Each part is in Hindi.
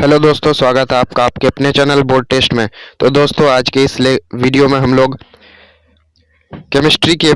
हेलो दोस्तों, स्वागत है आपका आपके अपने चैनल बोर्ड टेस्ट में। तो दोस्तों, आज के इस वीडियो में हम लोग केमिस्ट्री के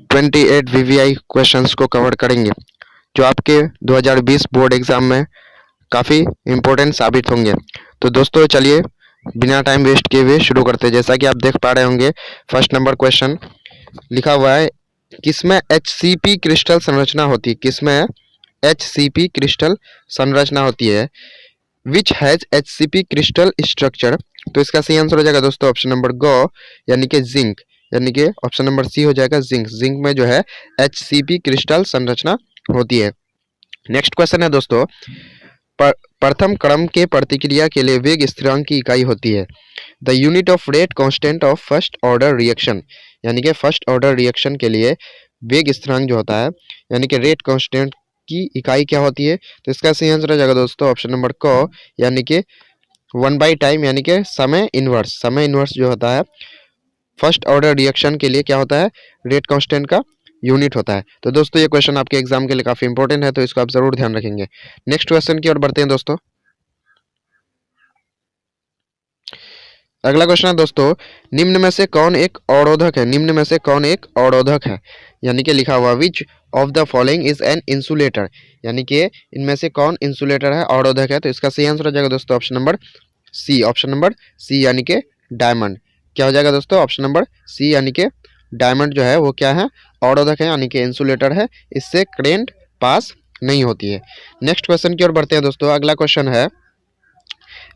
28 वीवीआई क्वेश्चंस को कवर करेंगे, जो आपके 2020 बोर्ड एग्जाम में काफ़ी इम्पोर्टेंट साबित होंगे। तो दोस्तों चलिए बिना टाइम वेस्ट किए हुए शुरू करते हैं। जैसा कि आप देख पा रहे होंगे, फर्स्ट नंबर क्वेश्चन लिखा हुआ है, किसमें HCP क्रिस्टल संरचना होती है? किसमें HCP क्रिस्टल संरचना होती है? Which has HCP crystal structure? तो इसका सही आंसर हो जाएगा दोस्तों ऑप्शन नंबर गो, यानी कि जिंक, यानी कि ऑप्शन नंबर सी हो जाएगा जिंक। जिंक में जो है HCP क्रिस्टल संरचना होती है। नेक्स्ट क्वेश्चन है दोस्तों, प्रथम क्रम के प्रतिक्रिया के लिए वेग स्थिरांक की इकाई होती है। The unit of rate constant of first order reaction, यानी कि फर्स्ट ऑर्डर रिएक्शन के लिए वेग स्थिरांक जो होता है, यानी कि रेट कांस्टेंट की इकाई क्या होती है? तो इसका सही आंसर हो जाएगा दोस्तों ऑप्शन नंबर क, यानी कि 1/टाइम, यानी कि समय इनवर्स। समय इनवर्स जो होता है फर्स्ट ऑर्डर रिएक्शन के लिए क्या होता है? रेट कांस्टेंट का यूनिट होता है। तो दोस्तों ये क्वेश्चन आपके एग्जाम के लिए काफी इंपॉर्टेंट है, तो इसको आप जरूर ध्यान रखेंगे। नेक्स्ट क्वेश्चन की ओर बढ़ते हैं दोस्तों। अगला क्वेश्चन है दोस्तों, निम्न में से कौन एक अवरोधक है? निम्न में से कौन एक अवरोधक है? यानी कि लिखा हुआ विच of the following is an insulator, यानी कि इनमें से कौन इंसुलेटर है, अवरोधक है? तो इसका सही आंसर हो जाएगा दोस्तों option number C. Option number C यानी कि डायमंड। क्या हो जाएगा दोस्तों? ऑप्शन नंबर सी यानी कि डायमंड जो है वो क्या है? अवरोधक है, यानी कि इंसुलेटर है। इससे करेंट पास नहीं होती है। नेक्स्ट क्वेश्चन की ओर बढ़ते हैं दोस्तों। अगला क्वेश्चन है,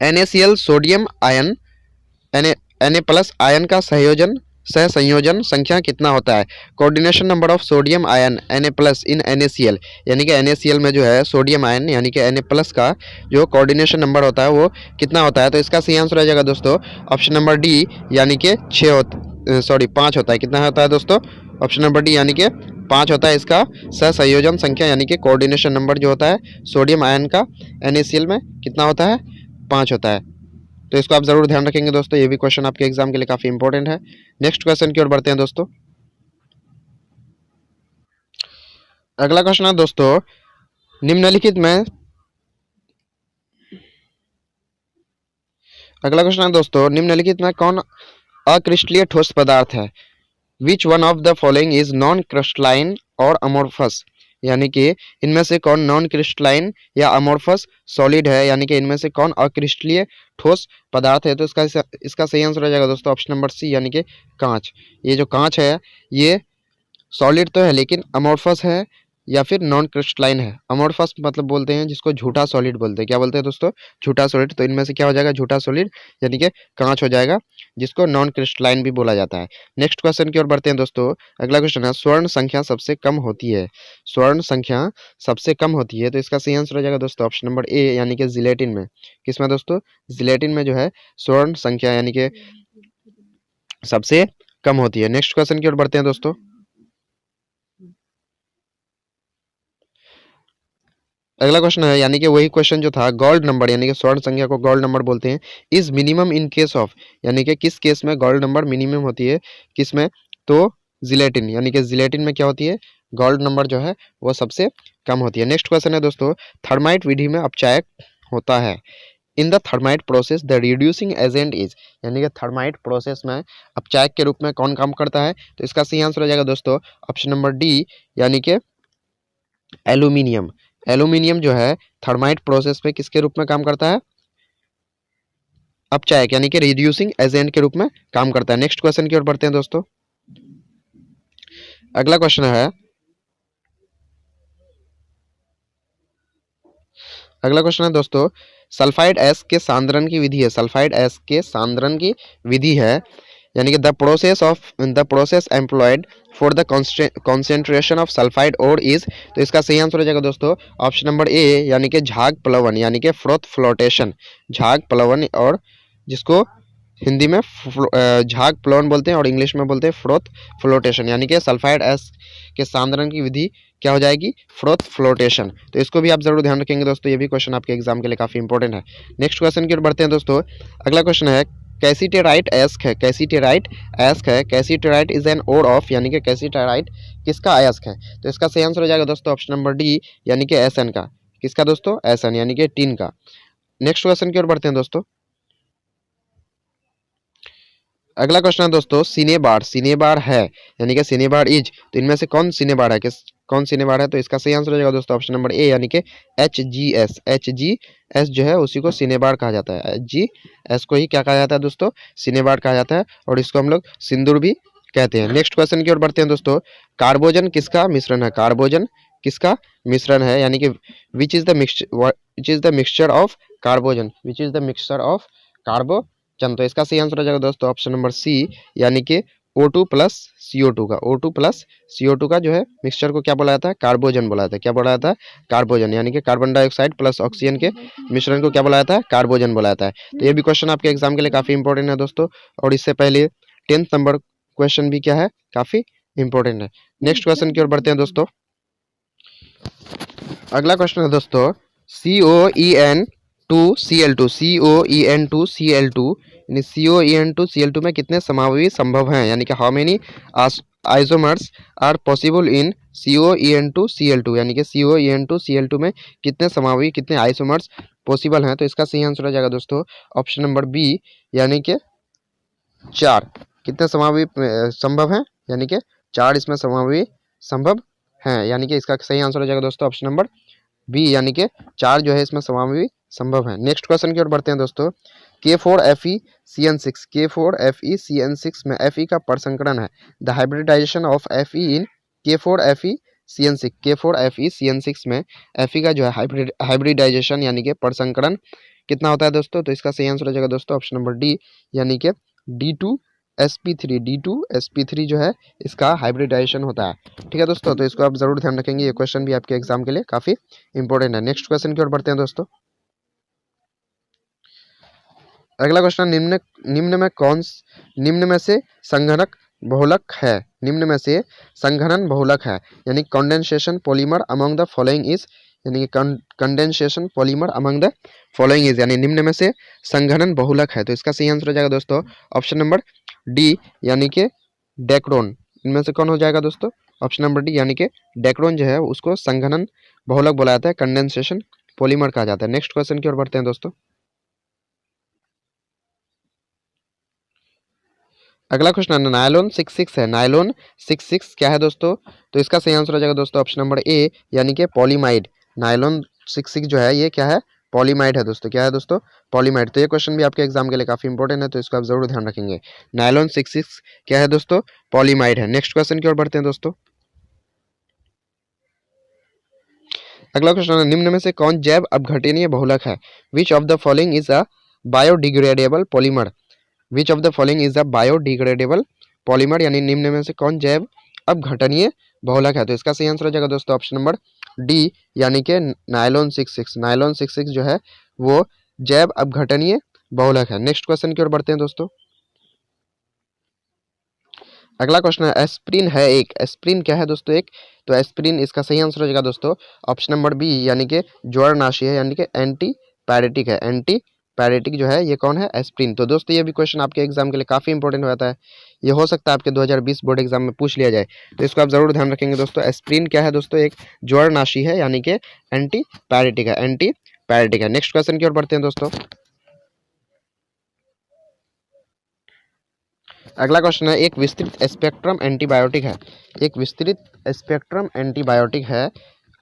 NaCl sodium ion Na+ ion का सहसंयोजन संख्या कितना होता है? Coordination number of sodium ion Na+ in NaCl, यानी कि NaCl में जो है सोडियम आयन यानी कि Na+ का जो कोऑर्डिनेशन नंबर होता है वो कितना होता है? तो इसका सही आंसर हो जाएगा दोस्तों ऑप्शन नंबर डी, यानी कि 5 होता है। कितना होता है दोस्तों? ऑप्शन नंबर डी यानी कि 5 होता है इसका सहसंयोजन संख्या, यानी कि कोऑर्डिनेशन नंबर जो होता है सोडियम आयन का NaCl में कितना होता है? 5 होता है। तो इसको आप जरूर ध्यान रखेंगे दोस्तों, ये भी क्वेश्चन आपके एग्जाम के लिए काफी इंपॉर्टेंट है। नेक्स्ट क्वेश्चन की ओर बढ़ते हैं दोस्तों। अगला क्वेश्चन है दोस्तों, निम्नलिखित में अगला क्वेश्चन है दोस्तों, निम्नलिखित में कौन अक्रिस्टलीय ठोस पदार्थ है? Which one of the following is non crystalline और अमोर्फस, यानी कि इनमें से कौन नॉन क्रिस्टलाइन या अमोर्फस सॉलिड है, यानी कि इनमें से कौन अक्रिस्टलीय ठोस पदार्थ है? तो इसका सही आंसर हो जाएगा दोस्तों ऑप्शन नंबर सी, यानी कि कांच। ये जो कांच है ये सॉलिड तो है लेकिन अमोर्फस है या फिर नॉन क्रिस्टलाइन है। अमोर्फस मतलब बोलते हैं जिसको झूठा सॉलिड बोलते हैं। क्या बोलते हैं दोस्तों? झूठा सॉलिड। तो इनमें से क्या हो जाएगा? झूठा सॉलिड, यानी कि कांच हो जाएगा, जिसको नॉन क्रिस्टलाइन भी बोला जाता है। नेक्स्ट क्वेश्चन की ओर बढ़ते हैं दोस्तों। अगला क्वेश्चन है, स्वर्ण संख्या सबसे कम होती है। स्वर्ण संख्या सबसे कम होती है, तो इसका सही आंसर हो जाएगा दोस्तों ऑप्शन नंबर ए, यानी कि जिलेटिन में। किसमें दोस्तों? जिलेटिन में जो है स्वर्ण संख्या यानी कि सबसे कम होती है। नेक्स्ट क्वेश्चन की ओर बढ़ते हैं दोस्तों। अगला क्वेश्चन है, यानी कि वही क्वेश्चन जो था गोल्ड नंबर, यानी कि स्वर्ण संख्या को गोल्ड नंबर बोलते हैं। Is minimum in case of, यानी कि किस केस में गोल्ड नंबर मिनिमम होती है? किस में? तो जिलेटिन, यानी कि जिलेटिन में क्या होती है? गोल्ड नंबर जो है वो सबसे कम होती है। नेक्स्ट क्वेश्चन है दोस्तों, थर्माइट विधि में अपचायक होता है। In the thermite process the reducing agent is, यानी कि थर्माइट प्रोसेस में अपचायक के रूप में कौन काम करता है? तो इसका सही आंसर हो जाएगा दोस्तों ऑप्शन नंबर डी, यानी कि एल्यूमिनियम। एल्यूमिनियम जो है थर्माइट प्रोसेस में किसके रूप में काम करता है? अपचायक, यानी कि रिड्यूसिंग एजेंट के रूप में काम करता है। नेक्स्ट क्वेश्चन की ओर बढ़ते हैं दोस्तों। अगला क्वेश्चन है, अगला क्वेश्चन है दोस्तों, सल्फाइड एस के सांद्रण की विधि है। सल्फाइड एस के सांद्रण की विधि है, यानी कि the process employed for the concentration of sulphide ore is. तो इसका सही आंसर हो जाएगा दोस्तों ऑप्शन नंबर ए, यानी कि झाग प्लवन, यानी कि फ्रोथ फ्लोटेशन। झाग प्लवन, और जिसको हिंदी में झाग प्लवन बोलते हैं और इंग्लिश में बोलते हैं फ्रोथ फ्लोटेशन, यानी कि सल्फाइड एस के सांद्रण की विधि क्या हो जाएगी? Froth flotation. तो इसको भी आप जरूर ध्यान रखेंगे दोस्तों, ये भी क्वेश्चन आपके एग्जाम के लिए काफी इंपॉर्टेंट है। नेक्स्ट क्वेश्चन की ओर बढ़ते हैं दोस्तों। अगला क्वेश्चन है, कैसीटेराइट एस्क है। कैसीटेराइट एस्क है। कैसीटेराइट इज एन ओर ऑफ, यानी कि कैसीटेराइट किसका अयस्क है? तो इसका सही आंसर हो जाएगा दोस्तों ऑप्शन नंबर डी, यानी कि एसएन का। किसका दोस्तों? एसएन, यानी कि टिन का। नेक्स्ट क्वेश्चन की ओर बढ़ते हैं दोस्तों। अगला क्वेश्चन है दोस्तों, सिनेबार, सिनेबार है यानी कि सिनेबार इज, तो इनमें से कौन सिनेबार है, किस कौन सिनेबार है, तो इसका सही आंसर हो जाएगा दोस्तों ऑप्शन नंबर ए यानी कि HGS। HGS जो है उसी को सिनेबार कहा जाता है। HGS को ही क्या कहा जाता है दोस्तों, सिनेबार कहा जाता है, और इसको हम लोग सिंदूर भी कहते हैं। नेक्स्ट क्वेश्चन की ओर बढ़ते हैं दोस्तों। कार्बोजन किसका मिश्रण है, कार्बोजन किसका मिश्रण है, यानी कि which is the mixture of carbogen, which is the mixture of carbogen, तो इसका सही आंसर हो जाएगा दोस्तों ऑप्शन नंबर सी यानी कि O2 प्लस CO2 का, O2 प्लस CO2 का जो है मिक्सचर को क्या बोला जाता है, कार्बोजन बोला जाता है। क्या बोला जाता है, कार्बोजन, यानी कि कार्बन डाइऑक्साइड प्लस ऑक्सीजन के मिश्रण को क्या बोला जाता है, कार्बोजन बोला जाता है। तो ये भी क्वेश्चन आपके एग्जाम के लिए काफी इंपॉर्टेंट है दोस्तों, और इससे पहले 10th नंबर क्वेश्चन भी क्या है, काफी इंपॉर्टेंट है। नेक्स्ट क्वेश्चन की ओर बढ़ते हैं दोस्तों। अगला क्वेश्चन है दोस्तों, COEN2Cl2, COEN2Cl2 यानी COEN2Cl2 में कितने समावयवी संभव हैं, यानी कि how many isomers are possible in COEN2Cl2, यानी कि COEN2Cl2 में कितने समावयवी, कितने आइसोमर्स पॉसिबल हैं, तो इसका सही आंसर हो जाएगा दोस्तों ऑप्शन नंबर बी यानी कि 4। कितने समावयवी संभव हैं, यानी कि 4 इसमें समावयवी संभव हैं, यानी कि इसका सही आंसर हो जाएगा दोस्तों ऑप्शन नंबर बी यानी कि 4 जो है इसमें समावयवी संभव है। नेक्स्ट क्वेश्चन की ओर बढ़ते हैं दोस्तों। K4FeCN6, K4FeCN6 में Fe का परसंकरण है, the hybridisation of Fe in K4FeCN6, K4FeCN6 में Fe का जो है हाइब्रिडाइजेशन यानी कि परसंकरण कितना होता है दोस्तों, तो इसका सही आंसर हो जाएगा दोस्तों ऑप्शन नंबर डी यानी कि D2sp3, D2sp3 जो है इसका हाइब्रिडाइजेशन होता है। ठीक है दोस्तों, तो इसको आप जरूर ध्यान रखेंगे, ये क्वेश्चन भी आपके एग्जाम के लिए काफी इंपॉर्टेंट है। नेक्स्ट क्वेश्चन की ओर बढ़ते हैं दोस्तों। अगला क्वेश्चन, निम्न में से संघनक बहुलक है, निम्न में से संघनन बहुलक है, यानी condensation polymer among the following is, यानी कि condensation polymer among the following is, यानी निम्न में से संघनन बहुलक है, तो इसका सही आंसर हो जाएगा दोस्तों ऑप्शन नंबर डी यानी कि डेक्रोन। इनमें से कौन हो जाएगा दोस्तों, ऑप्शन नंबर डी यानी कि डेक्रोन जो है उसको संघनन बहुलक बोला जाता है, कंडेंसेशन पॉलीमर कहा जाता है। नेक्स्ट क्वेश्चन की ओर बढ़ते हैं दोस्तों। अगला क्वेश्चन नायलॉन 66 है, नायलॉन 66 क्या है दोस्तों, तो इसका सही आंसर हो जाएगा दोस्तों ऑप्शन नंबर ए यानी कि पॉलीमाइड। नायलॉन 66 जो है ये क्या है, पॉलीमाइड है दोस्तों। क्या है दोस्तों, पॉलीमाइड। तो ये क्वेश्चन भी आपके एग्जाम के लिए काफी इंपॉर्टेंट है, तो इसको आप जरूर ध्यान रखेंगे। नायलॉन 66 क्या है दोस्तों, पॉलीमाइड है। नेक्स्ट क्वेश्चन की ओर बढ़ते हैं दोस्तों। अगला क्वेश्चन है, निम्न में से कौन जैव अपघटनीय बहुलक है, which of the following is a biodegradable polymer, which of the following is a biodegradable polymer, यानी निम्न में से कौन जैव अपघटनीय बहुलक है, तो इसका सही आंसर हो जाएगा दोस्तों ऑप्शन नंबर डी यानी कि नायलॉन 66। नायलॉन 66 जो है वो जैव अपघटनीय बहुलक है। नेक्स्ट क्वेश्चन की ओर बढ़ते हैं दोस्तों। अगला क्वेश्चन है, एस्प्रिन है एक, एस्प्रिन क्या है दोस्तों एक, तो एस्प्रिन इसका सही आंसर हो जाएगा दोस्तों ऑप्शन नंबर बी यानी कि ज्वरनाशी है, यानी कि एंटी पैरेटिक है, एंटी पैरेटिक जो है ये कौन है, एस्प्रिन। तो दोस्तों ये भी क्वेश्चन आपके एग्जाम के लिए काफी इंपॉर्टेंट हो जाता है, ये हो सकता है आपके 2020 बोर्ड एग्जाम में पूछ लिया जाए, तो इसको आप जरूर ध्यान रखेंगे दोस्तों। एस्प्रिन क्या है दोस्तों, एक ज्वरनाशी है यानी कि एंटी पैरेटिक है, एंटी पैरेटिक है। नेक्स्ट क्वेश्चन की ओर बढ़ते हैं दोस्तों। अगला क्वेश्चन है, एक विस्तृत स्पेक्ट्रम एंटीबायोटिक है, एक विस्तृत स्पेक्ट्रम एंटीबायोटिक है,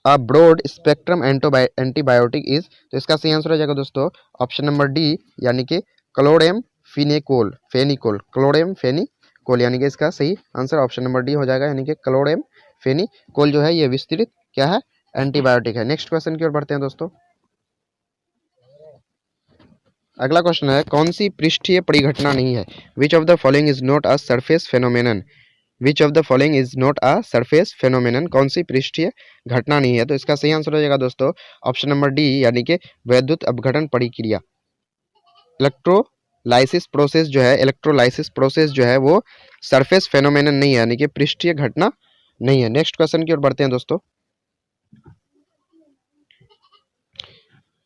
a broad spectrum antibiotic is, तो इसका सही आंसर हो जाएगा दोस्तों ऑप्शन नंबर डी यानी कि क्लोडेम फिनेकोल, फेनिकोल, क्लोडेम फेनिकोल, यानी कि इसका सही आंसर ऑप्शन नंबर डी हो जाएगा, यानी कि क्लोडेम फेनिकोल जो है ये विस्तृत क्या है, एंटीबायोटिक है। नेक्स्ट क्वेश्चन की ओर बढ़ते हैं दोस्तों। अगला क्वेश्चन है, कौन सी पृष्ठीय परिघटना नहीं है, which of the following is not a surface phenomenon, which of the following is not a surface phenomenon, कौन सी पृष्ठीय घटना नहीं है, तो इसका सही आंसर हो जाएगा दोस्तों ऑप्शन नंबर डी यानी कि वैद्युत अपघटन प्रक्रिया। इलेक्ट्रोलाइसिस प्रोसेस जो है, इलेक्ट्रोलाइसिस प्रोसेस जो है वो सरफेस फेनोमेनन नहीं है, यानी कि पृष्ठीय घटना नहीं है। नेक्स्ट क्वेश्चन की ओर बढ़ते हैं दोस्तों।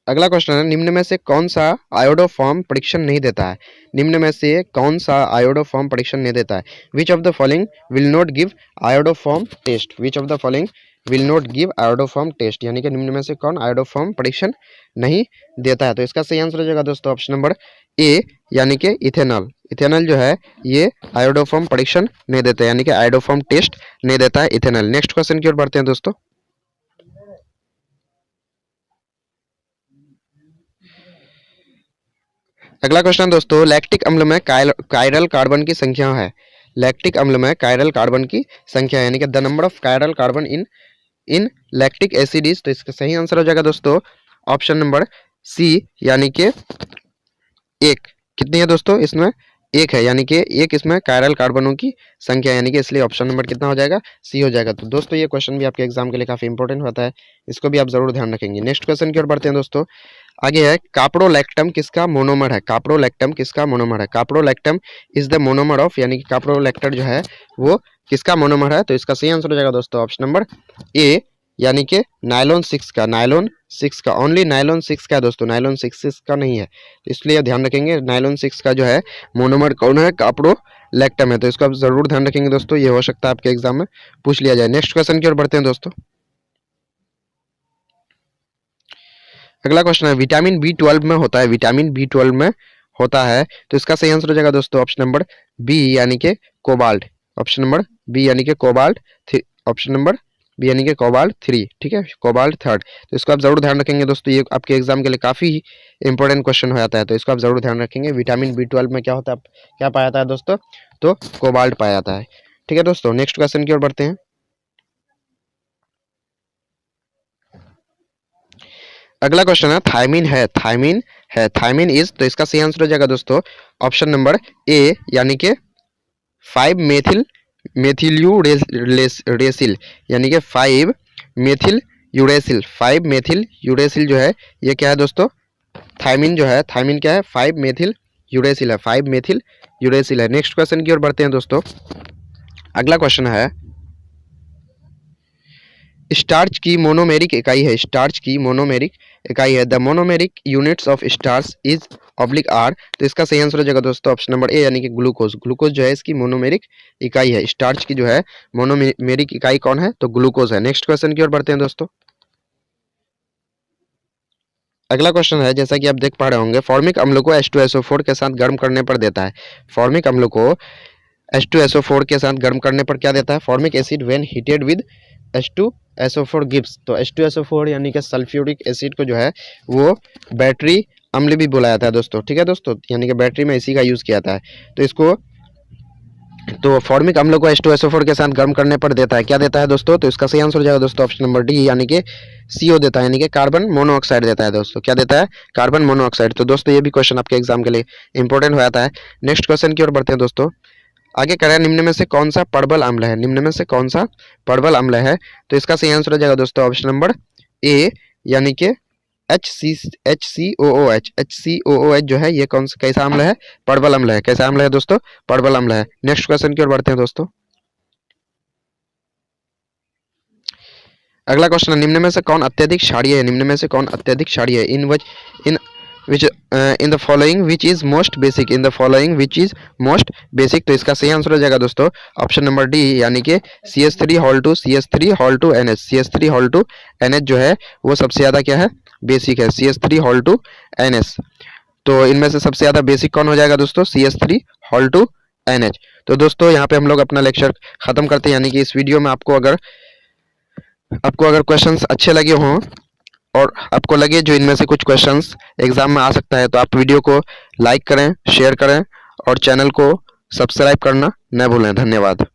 अगला क्वेश्चन है, निम्न में से कौन सा आयोडोफॉर्म परीक्षण नहीं देता है, निम्न में से कौन सा आयोडोफॉर्म परीक्षण नहीं देता है, which of the following will not give iodoform test, which of the following will not give iodoform test, यानी कि निम्न में से कौन आयोडोफॉर्म परीक्षण नहीं देता है? तो इसका सही आंसर हो जाएगा दोस्तों ऑप्शन नंबर ए, यानी कि इथेनॉल। इथेनॉल जो है ये आयोडोफॉर्म परीक्षण नहीं देता है, यानी कि आयोडोफॉर्म टेस्ट नहीं देता है इथेनॉल। नेक्स्ट क्वेश्चन की ओर बढ़ते हैं दोस्तों। अगला क्वेश्चन दोस्तों, लैक्टिक अम्ल में कायरल कार्बन की संख्या है। लैक्टिक अम्ल में कायरल कार्बन की संख्या है, यानी कि the number of chiral carbon in lactic acid is, तो इसका सही आंसर हो जाएगा दोस्तों ऑप्शन नंबर सी, यानी कि एक। कितनी है दोस्तों इसमें? एक है, यानी कि एक इसमें कायरल कार्बनों की संख्या, यानी कि इसलिए ऑप्शन नंबर कितना हो जाएगा? सी हो जाएगा। तो दोस्तों ये क्वेश्चन भी आपके एग्जाम के लिए काफी इंपॉर्टेंट होता है, इसको भी आप जरूर ध्यान रखेंगे। नेक्स्ट क्वेश्चन की ओर बढ़ते हैं दोस्तों। आगे है काप्रोलैक्टम किसका मोनोमर है? काप्रोलैक्टम किसका मोनोमर है? काप्रोलैक्टम इज द मोनोमर ऑफ, यानी कि काप्रोलैक्टर जो है वो किसका मोनोमर है? तो इसका सही आंसर हो जाएगा दोस्तों ऑप्शन नंबर ए, यानी कि नायलॉन 6 का। नायलॉन 6 का, ओनली नायलॉन 6 का है दोस्तों, नायलॉन 6 का नहीं है, तो इसलिए ध्यान रखेंगे नायलॉन 6 का जो है मोनोमर कौन है? काप्रोलैक्टम है। तो इसको आप जरूर ध्यान रखेंगे दोस्तों, ये हो सकता है आपके एग्जाम में पूछ लिया जाए। नेक्स्ट क्वेश्चन की ओर बढ़ते हैं दोस्तों। अगला क्वेश्चन है विटामिन B12 में होता है, विटामिन B12 में होता है, तो इसका सही आंसर हो जाएगा दोस्तों ऑप्शन नंबर बी, यानी कि कोबाल्ट। ऑप्शन नंबर बी, यानी कि कोबाल्ट। ऑप्शन नंबर बी, यानी कि कोबाल्ट 3, ठीक है, कोबाल्ट 3। तो इसको आप जरूर ध्यान रखेंगे दोस्तों, ये आपके एग्जाम के लिए काफी इंपॉर्टेंट क्वेश्चन हो जाता है, तो इसको आप जरूर ध्यान रखेंगे। विटामिन B12 में क्या होता है, क्या पाया जाता है दोस्तों? तो कोबाल्ट पाया जाता है, ठीक है दोस्तों। नेक्स्ट क्वेश्चन की ओर बढ़ते हैं। अगला क्वेश्चन है थायमिन है, थायमिन है, थायमिन इज, तो इसका सही आंसर हो जाएगा दोस्तों ऑप्शन नंबर ए, यानी कि 5 मेथिल मेथिल्यूरेसिल, यानी कि 5 मेथिल यूरेसिल। 5 मेथिल यूरेसिल जो है ये क्या है दोस्तों? थायमिन जो है, थायमिन क्या है? 5 मेथिल यूरेसिल है, 5 मेथिल यूरेसिल है। नेक्स्ट क्वेश्चन की ओर बढ़ते हैं दोस्तों। अगला क्वेश्चन है स्टार्च की मोनोमेरिक इकाई है, स्टार्च की मोनोमेरिक इकाई है, the monomeric units of starch is oblique are, तो इसका सही आंसर हो जाएगा दोस्तों ऑप्शन नंबर ए, यानी कि ग्लूकोज। ग्लूकोज जो है इसकी मोनोमेरिक इकाई है, स्टार्च की जो है मोनोमेरिक इकाई कौन है? तो ग्लूकोज है। नेक्स्ट क्वेश्चन की ओर बढ़ते हैं दोस्तों। अगला क्वेश्चन है, जैसा कि आप देख पा रहे होंगे, फॉर्मिक अम्ल को H2SO4 के साथ गर्म करने पर देता है। फॉर्मिक अम्ल को H2SO4 के साथ गर्म करने पर क्या देता है? Formic acid when heated with H2SO4 gives, तो H2SO4 यानी कि सल्फ्यूरिक एसिड को जो है वो बैटरी अम्ल भी बुलाया जाता है दोस्तों, ठीक है दोस्तों, यानी कि बैटरी में इसी का यूज किया जाता है। तो इसको, तो फॉर्मिक अम्ल को H2SO4 के साथ गर्म करने पर देता है, क्या देता है दोस्तों? तो इसका सही आंसर हो जाएगा दोस्तों ऑप्शन नंबर डी, यानी कि CO देता है, यानी कि कार्बन मोनोऑक्साइड देता है दोस्तों। क्या देता है? Carbon monoxide. तो दोस्तों ये भी क्वेश्चन आपके एग्जाम के लिए इंपॉर्टेंट हो जाता है। नेक्स्ट क्वेश्चन की ओर बढ़ते हैं दोस्तों। आगे करें, निम्न में से कौन सा परबल अम्ल है? निम्न में से कौन सा परबल अम्ल है? तो इसका सही आंसर हो जाएगा दोस्तों ऑप्शन नंबर ए, यानी कि HCOOH। HCOOH जो है ये कौन सा कैसा अम्ल है? परबल अम्ल है। कैसा अम्ल है दोस्तों? परबल अम्ल है। नेक्स्ट क्वेश्चन की ओर बढ़ते हैं दोस्तों। अगला क्वेश्चन, निम्न में से कौन अत्यधिक क्षारीय है? निम्न में से कौन अत्यधिक क्षारीय है? In which in the following which is most basic, in the following which is most basic, तो इसका सही आंसर हो जाएगा दोस्तों ऑप्शन नंबर डी, यानी कि CH3 CH3 NH। CH3 NH जो है वो सबसे ज्यादा क्या है? बेसिक है, CH3 NH। तो इनमें से सबसे ज्यादा बेसिक कौन हो जाएगा दोस्तों? CH3 NH। तो दोस्तों यहाँ पे हम लोग अपना लेक्चर खत्म करते हैं, यानी कि इस वीडियो में आपको अगर क्वेश्चंस अच्छे लगे हों और आपको लगे जो इनमें से कुछ क्वेश्चंस एग्जाम में आ सकता है, तो आप वीडियो को लाइक करें, शेयर करें और चैनल को सब्सक्राइब करना न भूलें। धन्यवाद।